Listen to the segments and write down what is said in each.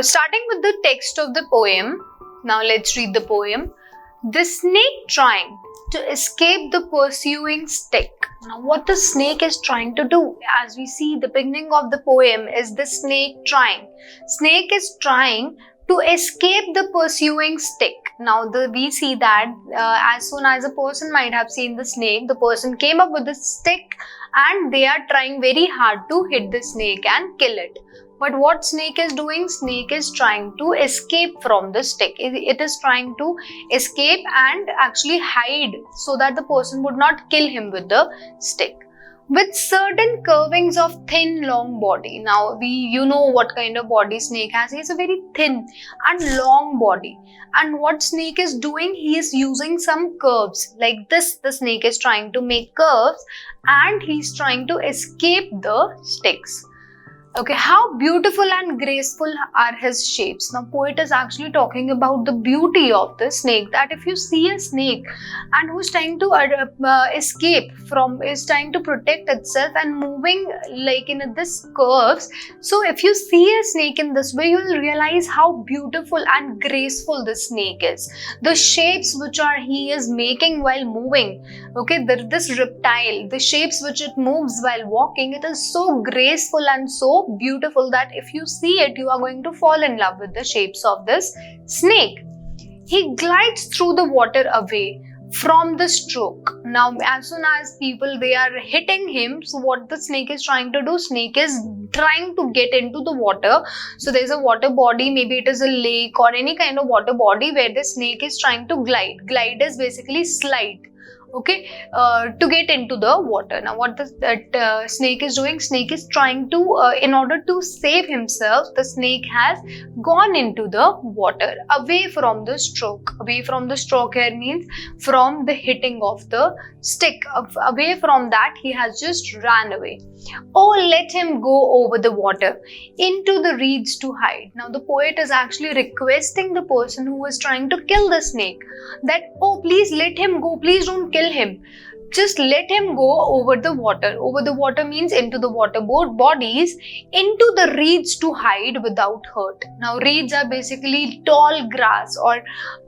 Starting with the text of the poem. Now let's read the poem. The snake trying to escape the pursuing stick. Now what the snake is trying to do, as we see the beginning of the poem is the snake trying. Snake is trying to escape the pursuing stick. Now we see that as soon as a person might have seen the snake, the person came up with the stick and they are trying very hard to hit the snake and kill it. But what snake is doing? Snake is trying to escape from the stick. It is trying to escape and actually hide so that the person would not kill him with the stick. With certain curvings of thin long body. Now you know what kind of body snake has. He has a very thin and long body. And what snake is doing? He is using some curves. Like this, the snake is trying to make curves and he's trying to escape the sticks. Okay, how beautiful and graceful are his shapes. Now, poet is actually talking about the beauty of the snake. That if you see a snake and who's trying to escape from, is trying to protect itself and moving like in this curves. So, if you see a snake in this way, you will realize how beautiful and graceful the snake is. The shapes which he is making while moving. Okay, this reptile, the shapes which it moves while walking, it is so graceful and so beautiful that if you see it, you are going to fall in love with the shapes of this snake. He glides through the water away from the stroke. Now, as soon as people, they are hitting him, so what the snake is trying to do? Snake is trying to get into the water. So there's a water body, maybe it is a lake or any kind of water body where the snake is trying to glide. Glide is basically slide. Okay, to get into the water. Now what the snake is doing? Snake is trying to, in order to save himself, the snake has gone into the water, away from the stroke. Away from the stroke here means from the hitting of the stick. Away from that, he has just ran away. Oh, let him go over the water, into the reeds to hide. Now the poet is actually requesting the person who is trying to kill the snake that, oh, please let him go, please don't kill him. Just let him go over the water. Over the water means into the water bodies, into the reeds to hide without hurt. Now reeds are basically tall grass or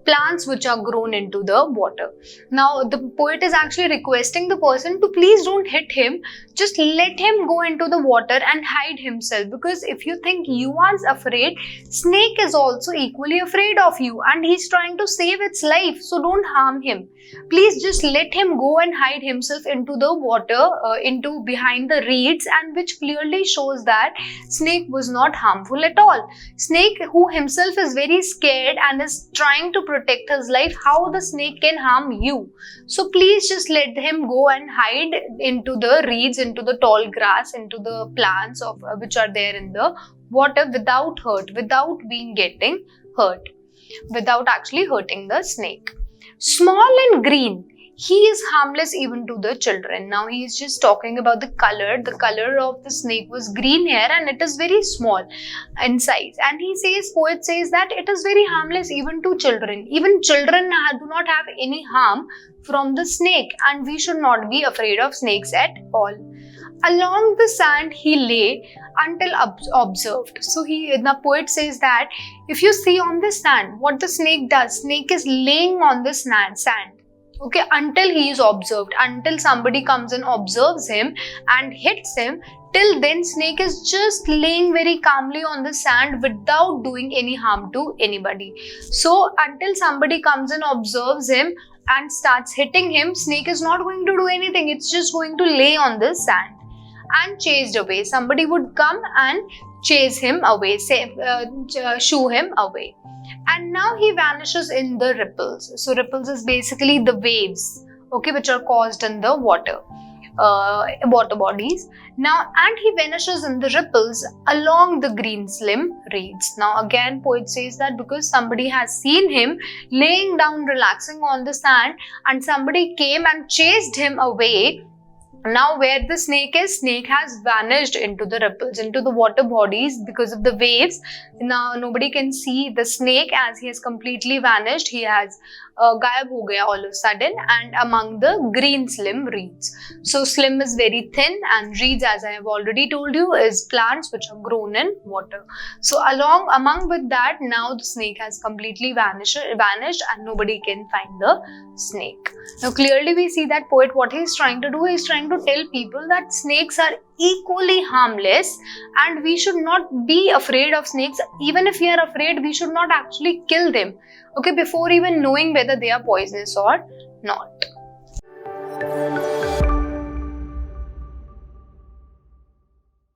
plants which are grown into the water. Now the poet is actually requesting the person to please don't hit him, just let him go into the water and hide himself, because if you think you are afraid, snake is also equally afraid of you and he's trying to save its life, so don't harm him. Please just let him go and hide himself into the water, into behind the reeds, and which clearly shows that snake was not harmful at all. Snake, who himself is very scared and is trying to protect his life, how the snake can harm you? So please just let him go and hide into the reeds, into the tall grass, into the plants of which are there in the water without hurt, without getting hurt, without actually hurting the snake. Small and green, he is harmless even to the children. Now he is just talking about the color. The color of the snake was green here and it is very small in size. And he says, poet says that it is very harmless even to children. Even children do not have any harm from the snake, and we should not be afraid of snakes at all. Along the sand he lay until observed. So the poet says that if you see on the sand, what the snake does, snake is laying on the sand. Okay, until he is observed, until somebody comes and observes him and hits him, till then snake is just laying very calmly on the sand without doing any harm to anybody. So until somebody comes and observes him and starts hitting him, snake is not going to do anything. It's just going to lay on the sand and chased away. Somebody would come and chase him away, shoo him away. And now he vanishes in the ripples. So ripples is basically the waves, okay, which are caused in the water bodies. Now, and he vanishes in the ripples along the green slim reeds. Now again, poet says that because somebody has seen him laying down, relaxing on the sand, and somebody came and chased him away. Now where the snake is, snake has vanished into the ripples, into the water bodies because of the waves. Now nobody can see the snake as he has completely vanished. He has गायब हो गया all of a sudden, and among the green slim reeds. So slim is very thin, and reeds, as I have already told you, is plants which are grown in water. So among with that, now the snake has completely vanished, and nobody can find the snake. Now clearly we see that poet, what he is trying to do, he is trying to tell people that snakes are equally harmless, and we should not be afraid of snakes. Even if we are afraid, we should not actually kill them, okay, before even knowing whether they are poisonous or not.